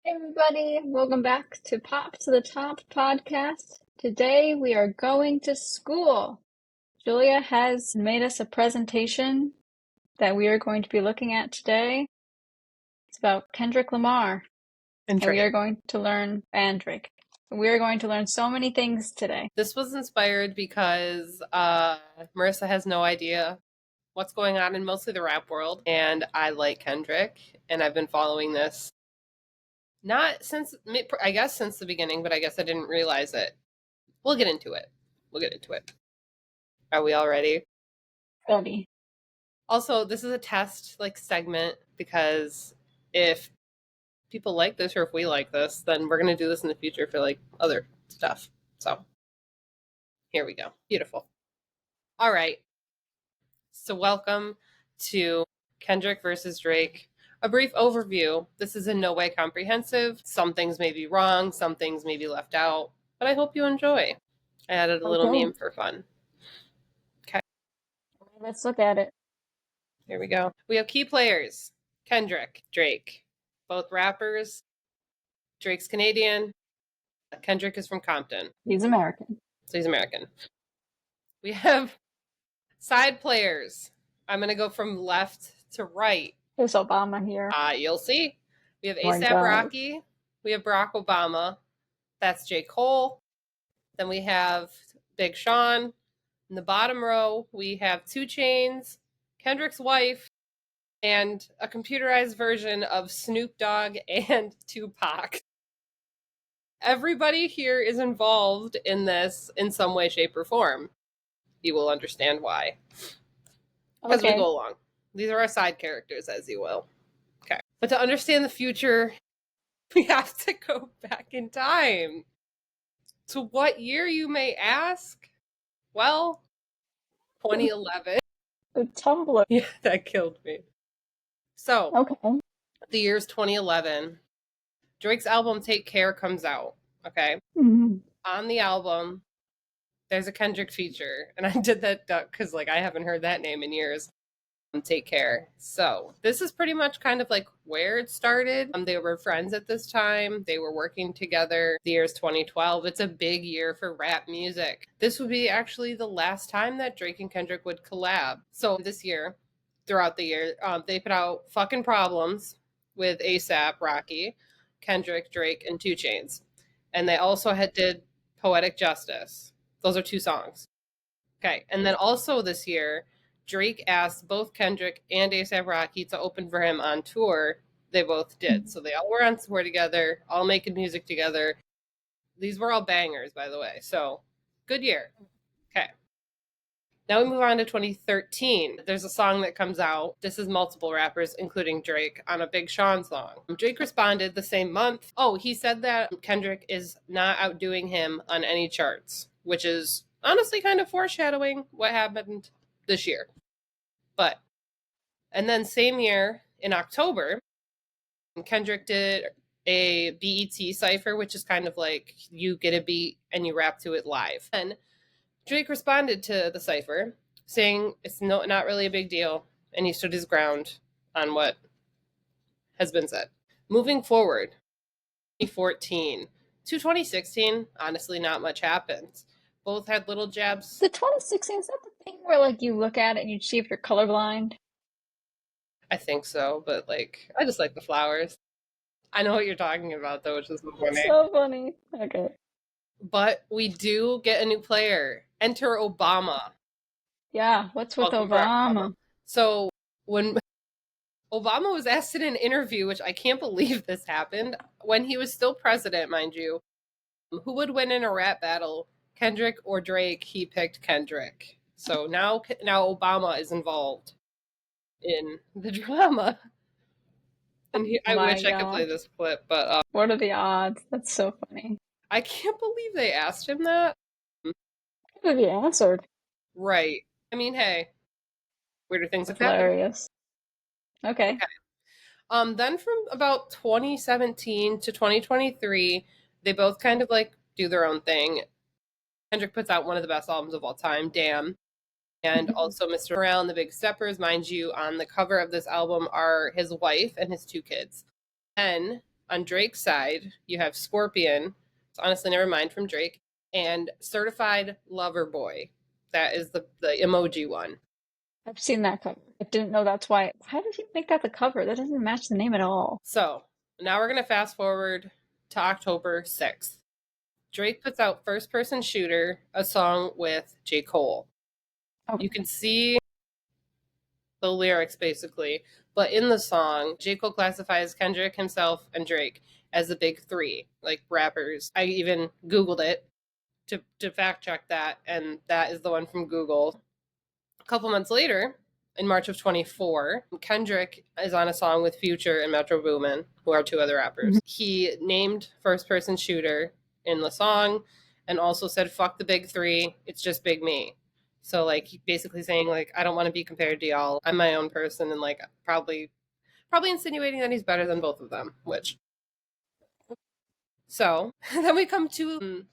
Hey everybody, welcome back to Pop to the Top podcast. Today we are going to school. Julia has made us a presentation that we are going to be looking at today. It's about Kendrick Lamar, And and we Drake. are going to learn and Drake. We are going to learn so many things today. This was inspired because Marissa has no idea what's going on in mostly the rap world, and I like Kendrick, and I've been following this not since, I guess, since the beginning, but I guess I didn't realize it. We'll get into it. Are we all ready? Ready. Also, this is a test segment because if people like this or if we like this, then we're going to do this in the future for other stuff. So here we go. Beautiful. All right. So welcome to Kendrick versus Drake. A brief overview. This is in no way comprehensive. Some things may be wrong, some things may be left out, but I hope you enjoy. I added a little meme for fun. Okay. Let's look at it. Here we go. We have key players. Kendrick, Drake. Both rappers. Drake's Canadian. Kendrick is from Compton. He's American. So he's American. We have side players. I'm going to go from left to right. There's Obama here. You'll see. We have Oh my ASAP God. Rocky. We have Barack Obama. That's J. Cole. Then we have Big Sean. In the bottom row, we have 2 Chainz, Kendrick's wife, and a computerized version of Snoop Dogg and Tupac. Everybody here is involved in this in some way, shape, or form. You will understand why as we Okay. go along. These are our side characters, as you will. Okay. But to understand the future, we have to go back in time. To what year, you may ask? Well, 2011. The Tumblr. Yeah, that killed me. So, Okay. the year's 2011. Drake's album Take Care comes out, okay? Mhm. On the album, there's a Kendrick feature, and I did that because I haven't heard that name in years. Take Care. So this is pretty much kind of where it started. They were friends at this time. They were working together. The year's 2012. It's a big year for rap music. This would be actually the last time that Drake and Kendrick would collab. So this year, throughout the year, they put out Fucking Problems with ASAP Rocky, Kendrick, Drake, and 2 Chainz. And they also did Poetic Justice. Those are 2 songs. Okay. And then also this year, Drake asked both Kendrick and A$AP Rocky to open for him on tour. They both did. So they all were on tour together, all making music together. These were all bangers, by the way. So good year. Okay. Now we move on to 2013. There's a song that comes out. This is multiple rappers, including Drake, on a Big Sean song. Drake responded the same month. Oh, he said that Kendrick is not outdoing him on any charts, which is honestly kind of foreshadowing what happened this year. And then same year in October, Kendrick did a BET cypher, which is kind of you get a beat and you rap to it live. And Drake responded to the cypher saying it's not really a big deal, and he stood his ground on what has been said. Moving forward, 2014 to 2016, honestly, not much happened. Both had little jabs. The 2016, is that the thing where you look at it and you see if you're colorblind? I think so, but I just like the flowers. I know what you're talking about, though, which is so funny. So funny. Okay. But we do get a new player. Enter Obama. Yeah, what's with Welcome, Barack Obama? So when Obama was asked in an interview, which I can't believe this happened, when he was still president, mind you, who would win in a rap battle, Kendrick or Drake? He picked Kendrick. So now Obama is involved in the drama. And I wish I could play this clip, but what are the odds? That's so funny. I can't believe they asked him that. Could be answered. Right. I mean, hey, weirder things have happened. Hilarious. Okay. Then from about 2017 to 2023, they both kind of do their own thing. Kendrick puts out one of the best albums of all time, Damn. And also Mr. Morale and the Big Steppers. Mind you, on the cover of this album are his wife and his 2 kids. And On Drake's side, you have Scorpion. It's honestly never mind from Drake. And Certified Lover Boy. That is the emoji one. I've seen that cover. I didn't know that's why. Why did he make that the cover? That doesn't match the name at all. So now we're going to fast forward to October 6th. Drake puts out First Person Shooter, a song with J. Cole. Okay. You can see the lyrics basically, but in the song, J. Cole classifies Kendrick, himself, and Drake as the big three, like rappers. I even Googled it to fact check that, and that is the one from Google. A couple months later, in March of 24, Kendrick is on a song with Future and Metro Boomin, who are two other rappers. He named First Person Shooter in the song and also said, fuck the big three, it's just big me. So, like, basically saying, like, I don't want to be compared to y'all. I'm my own person, and, like, probably insinuating that he's better than both of them, which. So, then we come to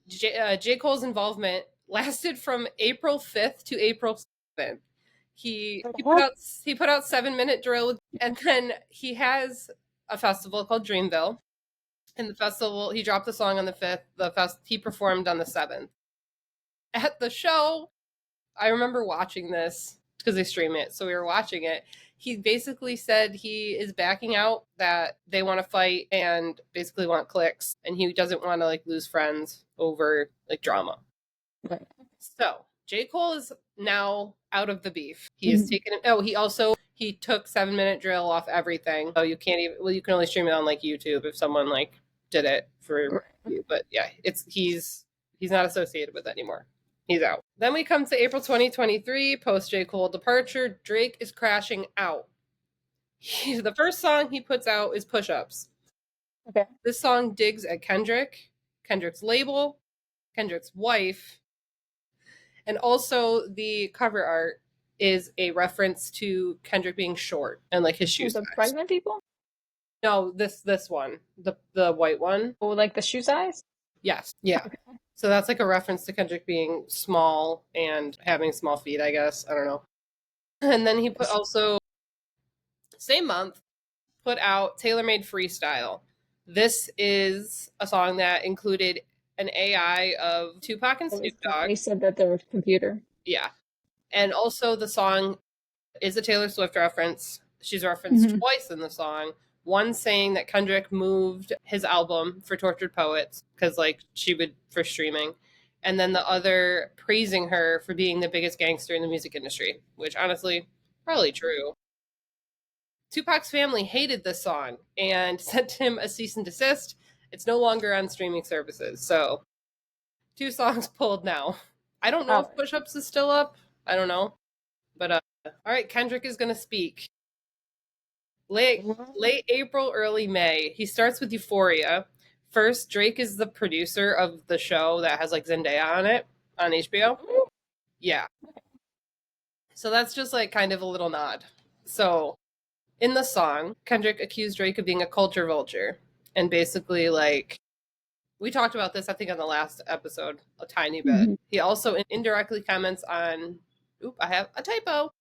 J. Cole's involvement lasted from April 5th to April 7th. He put out 7-minute drill, and then he has a festival called Dreamville. In the festival, he dropped the song on the 5th. He performed on the 7th. At the show, I remember watching this because they stream it, so we were watching it. He basically said he is backing out, that they want to fight and basically want clicks, and he doesn't want to like lose friends over like drama. Right. So J. Cole is now out of the beef. He has taken it. Oh, he took 7-minute drill off everything. So you can't even. Well, you can only stream it on like YouTube if someone like did it for you. But yeah, he's not associated with it anymore. He's out. Then we come to April 2023, post J. Cole departure. Drake is crashing out. The first song he puts out is Push Ups. Okay. This song digs at Kendrick, Kendrick's label, Kendrick's wife, and also the cover art is a reference to Kendrick being short and like his shoe size. The pregnant people? No, this one, the white one. Oh, like the shoe size? Yes. Yeah. Okay. So that's like a reference to Kendrick being small and having small feet, I guess. I don't know. And then he put also, same month, put out Tailor Made Freestyle. This is a song that included an AI of Tupac and Snoop Dogg. They said that there was a computer. Yeah. And also the song is a Taylor Swift reference. She's referenced twice in the song. One saying that Kendrick moved his album for Tortured Poets because like she would for streaming. And then the other praising her for being the biggest gangster in the music industry, which honestly, probably true. Tupac's family hated this song and sent him a cease and desist. It's no longer on streaming services. So 2 songs pulled now. I don't know if Push Ups is still up. I don't know. But all right, Kendrick is going to speak. Late April, early May. He starts with Euphoria. First, Drake is the producer of the show that has like Zendaya on it on HBO. Yeah. So that's just like kind of a little nod. So in the song, Kendrick accused Drake of being a culture vulture. And basically like, we talked about this, I think, on the last episode a tiny bit. He also indirectly comments on, I have a typo.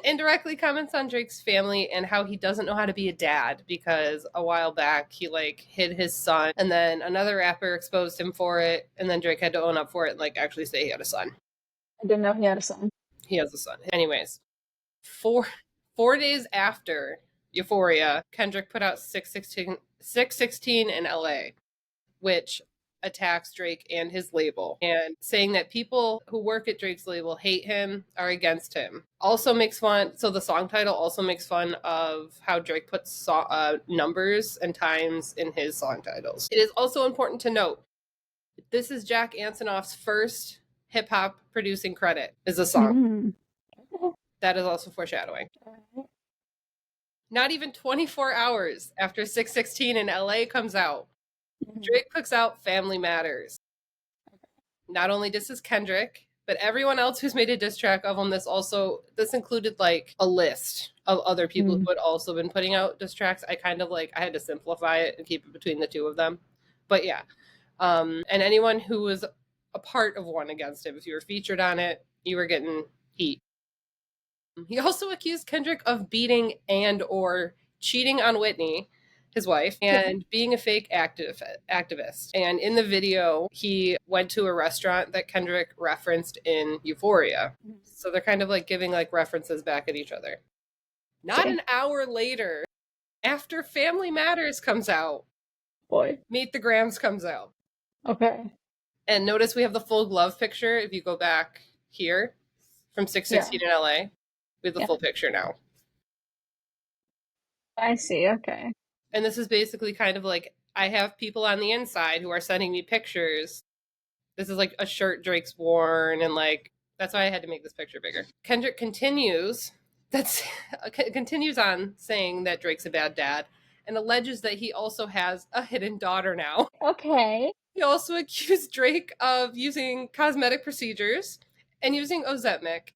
Indirectly comments on Drake's family and how he doesn't know how to be a dad because a while back he like hid his son and then another rapper exposed him for it and then Drake had to own up for it and like actually say he had a son. I didn't know he had a son. He has a son. Anyways, 4 days after Euphoria, Kendrick put out 616 in LA, which attacks Drake and his label and saying that people who work at Drake's label hate him, are against him. Also makes fun, so the song title also makes fun of how Drake puts numbers and times in his song titles. It is also important to note, this is Jack Antonoff's first hip-hop producing credit is a song. That is also foreshadowing. Not even 24 hours after 616 in LA comes out, Drake puts out Family Matters. Not only disses Kendrick, but everyone else who's made a diss track of him. This included like a list of other people who had also been putting out diss tracks. I had to simplify it and keep it between the two of them. But yeah. And anyone who was a part of one against him, if you were featured on it, you were getting heat. He also accused Kendrick of beating and or cheating on Whitney. his wife, and being a fake activist. And in the video, he went to a restaurant that Kendrick referenced in Euphoria. So they're kind of like giving like references back at each other. Not an hour later, after Family Matters comes out, Meet the Grams comes out. Okay. And notice we have the full glove picture. If you go back here from 616 in LA, we have the full picture now. I see. Okay. And this is basically kind of like, I have people on the inside who are sending me pictures. This is like a shirt Drake's worn, and like, that's why I had to make this picture bigger. Kendrick continues on saying that Drake's a bad dad and alleges that he also has a hidden daughter now. Okay. He also accused Drake of using cosmetic procedures and using Ozempic.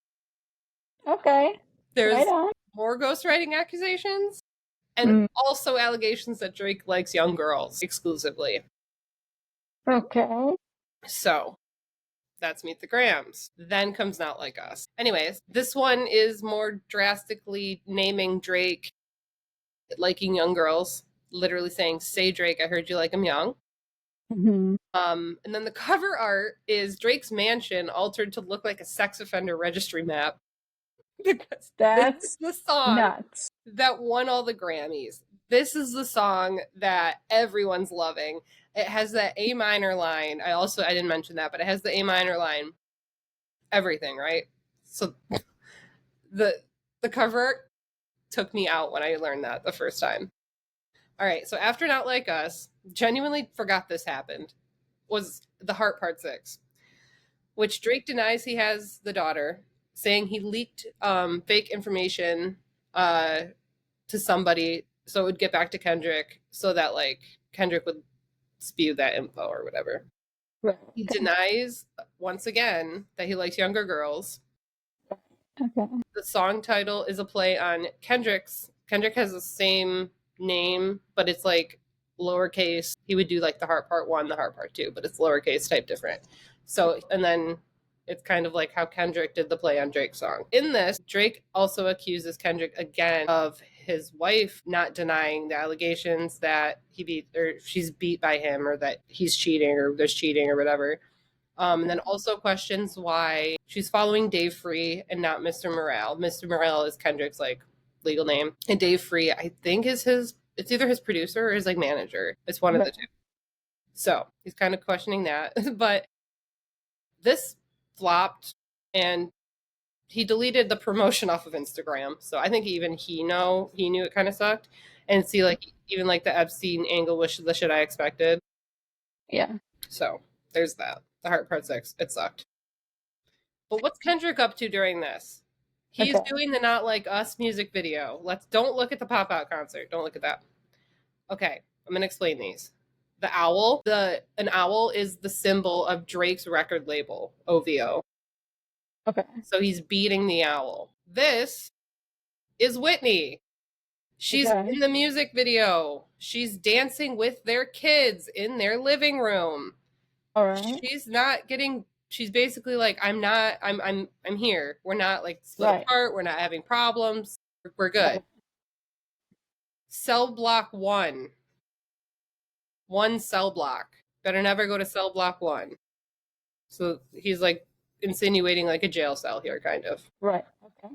Okay. There's more ghostwriting accusations and also allegations that Drake likes young girls exclusively. Okay. So that's Meet the Grams. Then comes Not Like Us. Anyways, this one is more drastically naming Drake liking young girls, literally saying, "Say Drake, I heard you like him young." Mm-hmm. And then the cover art is Drake's mansion altered to look like a sex offender registry map. Because that's this is the song nuts that won all the Grammys. This is the song that everyone's loving. It has that A minor line. I didn't mention that, but it has the A minor line. Everything, right? So the cover art took me out when I learned that the first time. All right, so after Not Like Us, genuinely forgot this happened, was the Heart Part 6, which Drake denies he has the daughter, saying he leaked fake information to somebody so it would get back to Kendrick so that like Kendrick would spew that info or whatever. Right. He denies once again that he likes younger girls. Okay. The song title is a play on Kendrick's. Kendrick has the same name, but it's like lowercase. He would do like the Heart Part 1, the Heart Part 2, but it's lowercase type different. So, and then it's kind of like how Kendrick did the play on Drake's song. In this, Drake also accuses Kendrick again of his wife not denying the allegations that she's beat by him, or that he's cheating, or there's cheating or whatever. And then also questions why she's following Dave Free and not Mr. Morale. Mr. Morale is Kendrick's like legal name, and Dave Free, I think, is it's either his producer or his like manager. It's one of the two. So he's kind of questioning that. But this flopped, and he deleted the promotion off of Instagram. So I think even he knew it kind of sucked. And see, like, even like the Epstein angle was the shit I expected. Yeah. So there's that. The Heart Part 6. It sucked. But what's Kendrick up to during this? He's doing the Not Like Us music video. Don't look at the pop-out concert. Don't look at that. Okay, I'm going to explain these. The owl. An owl is the symbol of Drake's record label, OVO. Okay. So he's beating the owl. This is Whitney. She's in the music video. She's dancing with their kids in their living room. All right. She's basically like, I'm here. We're not like split apart. We're not having problems. We're good. Cell block 1. 1 cell block. Better never go to cell block 1. So he's like insinuating like a jail cell here, kind of. Right. Okay.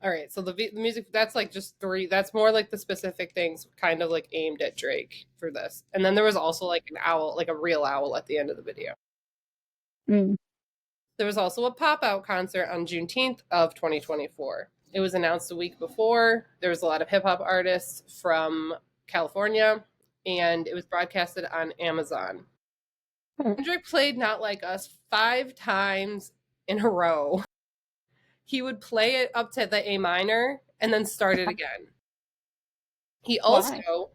All right. So the music, that's like just 3. That's more like the specific things kind of like aimed at Drake for this. And then there was also like an owl, like a real owl at the end of the video. There was also a pop-out concert on Juneteenth of 2024. It was announced a week before. There was a lot of hip-hop artists from California, and it was broadcasted on Amazon. Kendrick played Not Like Us 5 times in a row. He would play it up to the A minor and then start it again. He also,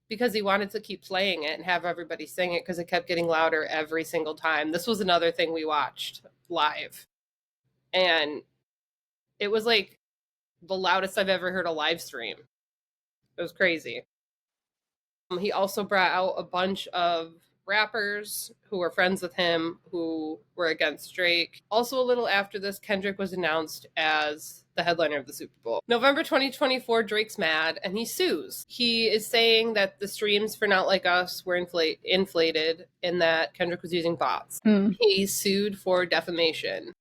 because he wanted to keep playing it and have everybody sing it because it kept getting louder every single time. This was another thing we watched live. And it was like the loudest I've ever heard a live stream. It was crazy. He also brought out a bunch of rappers who were friends with him who were against Drake. Also, a little after this, Kendrick was announced as the headliner of the Super Bowl. November 2024, Drake's mad and he sues. He is saying that the streams for Not Like Us were inflated and that Kendrick was using bots. He sued for defamation.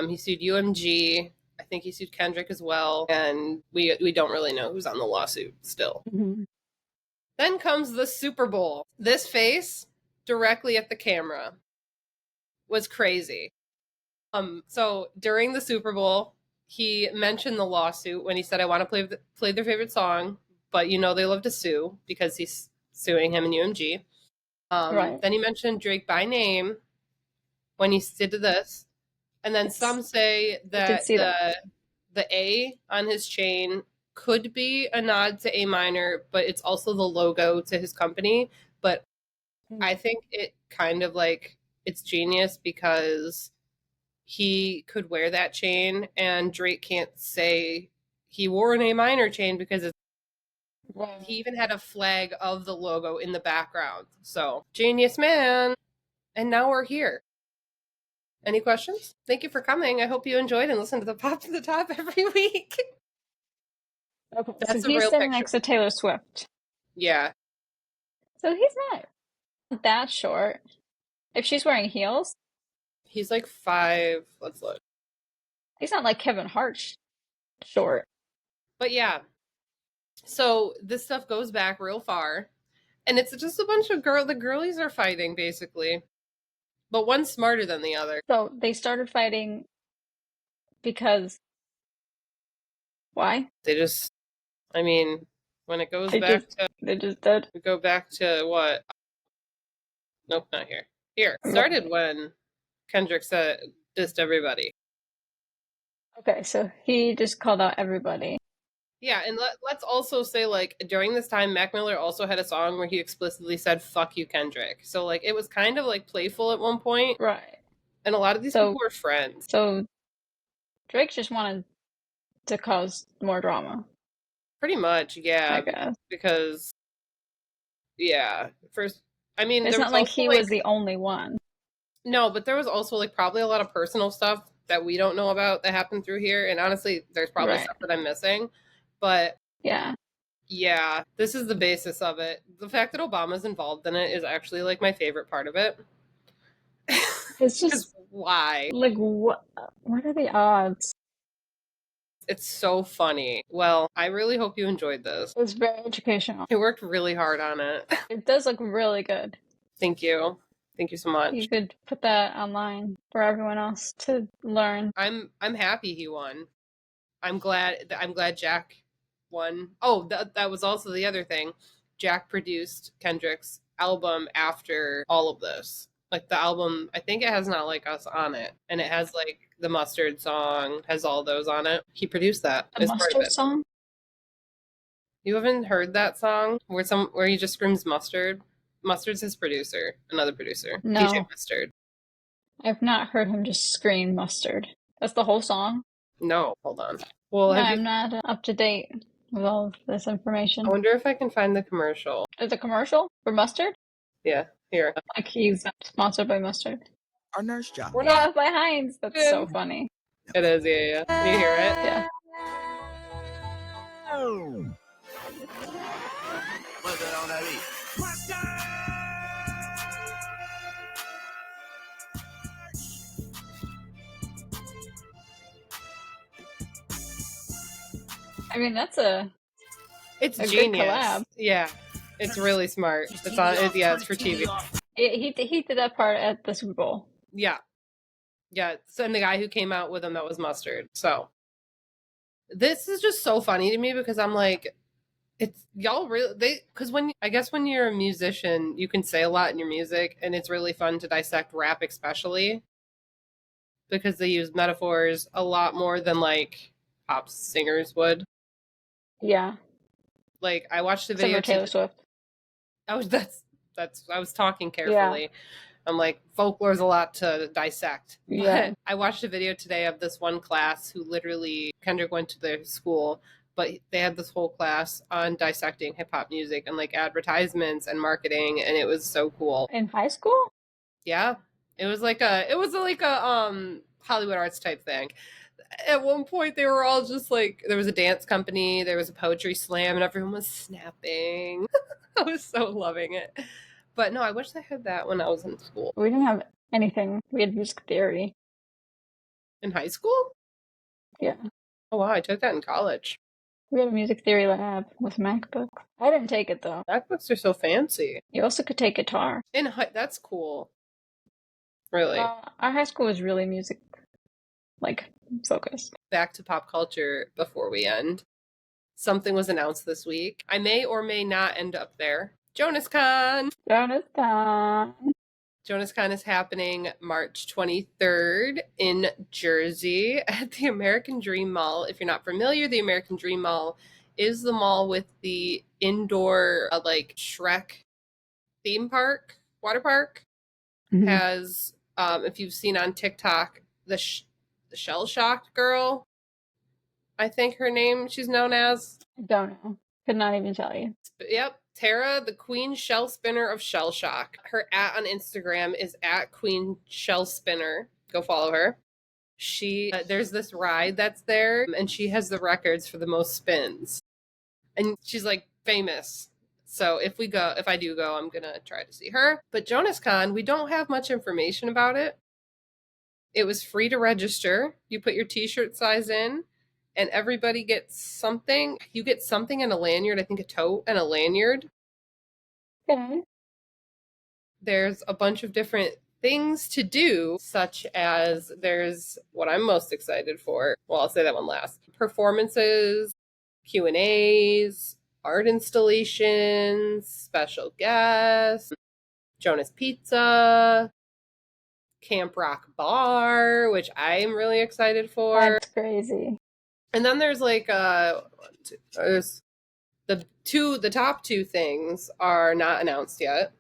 He sued UMG. I think he sued Kendrick as well. And we don't really know who's on the lawsuit still. Then comes the Super Bowl. This face directly at the camera was crazy. So during the Super Bowl, he mentioned the lawsuit when he said, I want to play their favorite song, but they love to sue because he's suing him and UMG. Right. Then he mentioned Drake by name when he did this. And then some say that the A on his chain could be a nod to A minor, but it's also the logo to his company. But I think it kind of it's genius because he could wear that chain and Drake can't say he wore an A minor chain because he even had a flag of the logo in the background. So genius, man. And now we're here. Any questions? Thank you for coming. I hope you enjoyed and listened to the Pop to the Top every week. Okay, that's so he's sitting next to Taylor Swift. Yeah. So he's not that short. If she's wearing heels. He's 5. Let's look. He's not like Kevin Hart short. But yeah. So this stuff goes back real far. And it's just a bunch of the girlies are fighting, basically. But one's smarter than the other. So they started fighting because... Why? They just... when it goes back to... They just did? We go back to what? Nope, not here. Here. It started when Kendrick dissed everybody. Okay, so he just called out everybody. Yeah, and let's also say, during this time, Mac Miller also had a song where he explicitly said, fuck you, Kendrick. So, it was kind of, playful at one point. Right. And a lot of these people were friends. So, Drake just wanted to cause more drama. Pretty much, yeah. I guess. Because, yeah. First, it's not like he was the only one. No, but there was also, probably a lot of personal stuff that we don't know about that happened through here. And honestly, there's probably stuff that I'm missing. But yeah, this is the basis of it. The fact that Obama's involved in it is actually my favorite part of it. It's just why? What are the odds? It's so funny. Well, I really hope you enjoyed this. It was very educational. I worked really hard on it. It does look really good. Thank you. Thank you so much. You could put that online for everyone else to learn. I'm happy he won. I'm glad Jack won. Oh, that was also the other thing. Jack produced Kendrick's album after all of this. The album, I think it has Not Like Us on it. And it has the Mustard song, has all those on it. He produced that. The Mustard song? You haven't heard that song where he just screams mustard? Mustard's his producer, another producer. No. DJ Mustard. I've not heard him just scream mustard. That's the whole song? No, hold on. Well, I'm not up to date with all of this information. I wonder if I can find the commercial. Is a commercial for mustard? Yeah, here. He's sponsored by mustard. Our nurse job. We're not by Heinz. That's so funny. It is, yeah. Can you hear it? Yeah. What's that on that beat? It's a genius. Great collab. Yeah, it's really smart. It's on. It's for TV. He did that part at the Super Bowl. Yeah. So, and the guy who came out with him, that was Mustard. So this is just so funny to me because I'm it's y'all really because when you're a musician, you can say a lot in your music, and it's really fun to dissect rap, especially because they use metaphors a lot more than pop singers would. Yeah. I watched a video. Taylor Swift. I was talking carefully. Yeah. I'm folklore's a lot to dissect. Yeah. But I watched a video today of this one class who literally, Kendrick went to their school, but they had this whole class on dissecting hip hop music and like advertisements and marketing, and it was so cool. In high school? Yeah. It was like a Hollywood Arts type thing. At one point they were all just like, there was a dance company, there was a poetry slam, and everyone was snapping. I was so loving it. But no, I wish I had that when I was in school. We didn't have anything. We had music theory. In high school? Yeah. Oh wow, I took that in college. We had a music theory lab with MacBooks. I didn't take it though. MacBooks are so fancy. You also could take guitar. That's cool. Really? Our high school was really music, focused. Back to pop culture before we end. Something was announced this week. I may or may not end up there. JonasCon! JonasCon is happening March 23rd in Jersey at the American Dream Mall. If you're not familiar, the American Dream Mall is the mall with the indoor, Shrek theme park, water park. Mm-hmm. Has, if you've seen on TikTok, the Shell Shocked girl, I think her name she's known as. I don't know. Could not even tell you. Yep. Tara, the Queen Shell Spinner of Shell Shock. Her @ on Instagram is @Queen Shell Spinner. Go follow her. She there's this ride that's there, and she has the records for the most spins. And she's like famous. So if I do go, I'm gonna try to see her. But JonasCon, we don't have much information about it. It was free to register. You put your t-shirt size in, and everybody gets something. You get something and a lanyard, I think a tote and a lanyard. Okay. There's a bunch of different things to do, such as there's what I'm most excited for. Well, I'll say that one last. Performances, Q&As, art installations, special guests, Jonas Pizza, Camp Rock Bar, which I'm really excited for. That's crazy. And then there's there's the top two things are not announced yet.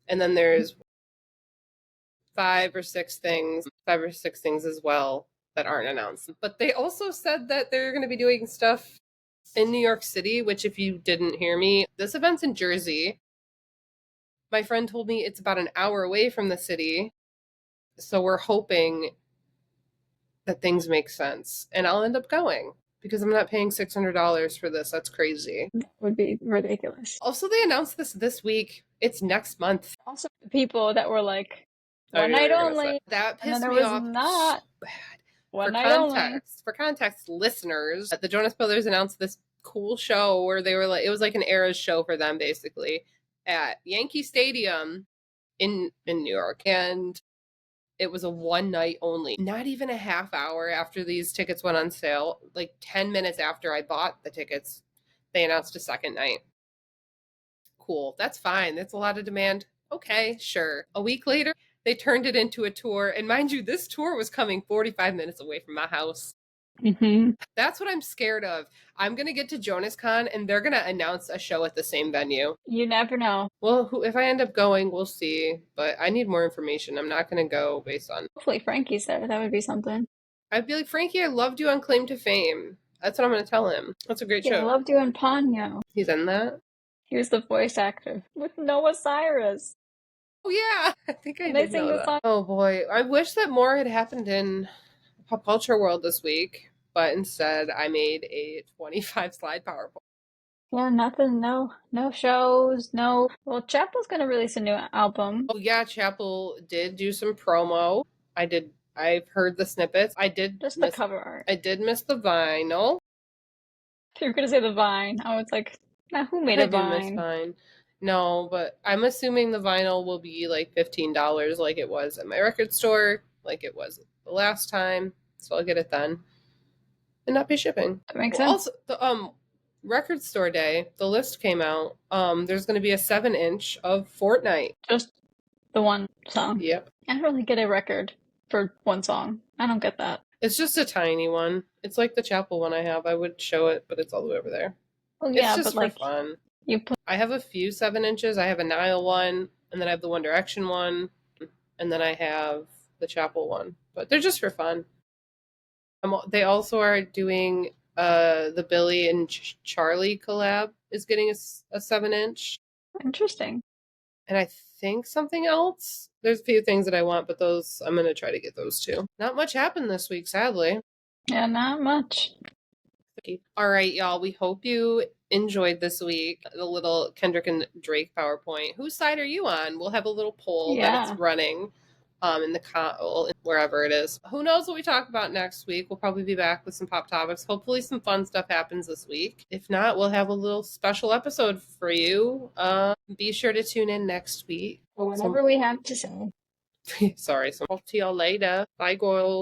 And then there's five or six things as well that aren't announced. But they also said that they're going to be doing stuff in New York City, which if you didn't hear me, this event's in Jersey. My friend told me it's about an hour away from the city. So we're hoping that things make sense. And I'll end up going because I'm not paying $600 for this. That's crazy. That would be ridiculous. Also, they announced this week. It's next month. Also, people that were like, one night only. That pissed me off. Not so bad. One night only. For context, listeners, the Jonas Brothers announced this cool show where they were it was like an Eras show for them, basically, at Yankee Stadium in New York. And it was a one night only. Not even a half hour after these tickets went on sale, 10 minutes after I bought the tickets, they announced a second night. Cool. That's fine. That's a lot of demand. Okay, sure. A week later, they turned it into a tour. And mind you, this tour was coming 45 minutes away from my house. Mm-hmm. That's what I'm scared of. I'm going to get to JonasCon and they're going to announce a show at the same venue. You never know. Well, if I end up going, we'll see. But I need more information. I'm not going to go based on... Hopefully Frankie's there. That would be something. I'd be like, Frankie, I loved you on Claim to Fame. That's what I'm going to tell him. That's a great show. I loved you in Ponyo. He's in that? He was the voice actor with Noah Cyrus. Oh, yeah. I think I did know that. Song. Oh, boy. I wish that more had happened in pop culture world this week. But instead, I made a 25-slide PowerPoint. Yeah, nothing. No shows. No. Well, Chapel's going to release a new album. Oh, yeah. Chapel did do some promo. I've heard the snippets. Just the cover art. I did miss the vinyl. You were going to say the Vine. I was like, now who made a Vine? I did miss Vine. No, but I'm assuming the vinyl will be $15 like it was at my record store, like it was the last time. So I'll get it then. And not pay shipping. That makes sense. Also, the record store day, the list came out. There's going to be a 7-inch of Fortnite. Just the one song. Yep. I don't really get a record for one song. I don't get that. It's just a tiny one. It's like the Chapel one I have. I would show it, but it's all the way over there. Well, yeah, it's just but for fun. I have a few 7-inches. I have a Nile one, and then I have the One Direction one, and then I have the Chapel one. But they're just for fun. They also are doing the Billy and Charlie collab is getting a 7-inch. Interesting. And I think something else. There's a few things that I want, but those I'm going to try to get those too. Not much happened this week, sadly. Yeah, not much. All right, y'all. We hope you enjoyed this week. The little Kendrick and Drake PowerPoint. Whose side are you on? We'll have a little poll that it's running in the wherever it is. Who knows what we talk about next week? We'll probably be back with some pop topics. Hopefully some fun stuff happens this week. If not, we'll have a little special episode for you. Be sure to tune in next week. Whatever we have to say. Sorry. So talk to y'all later. Bye, girls.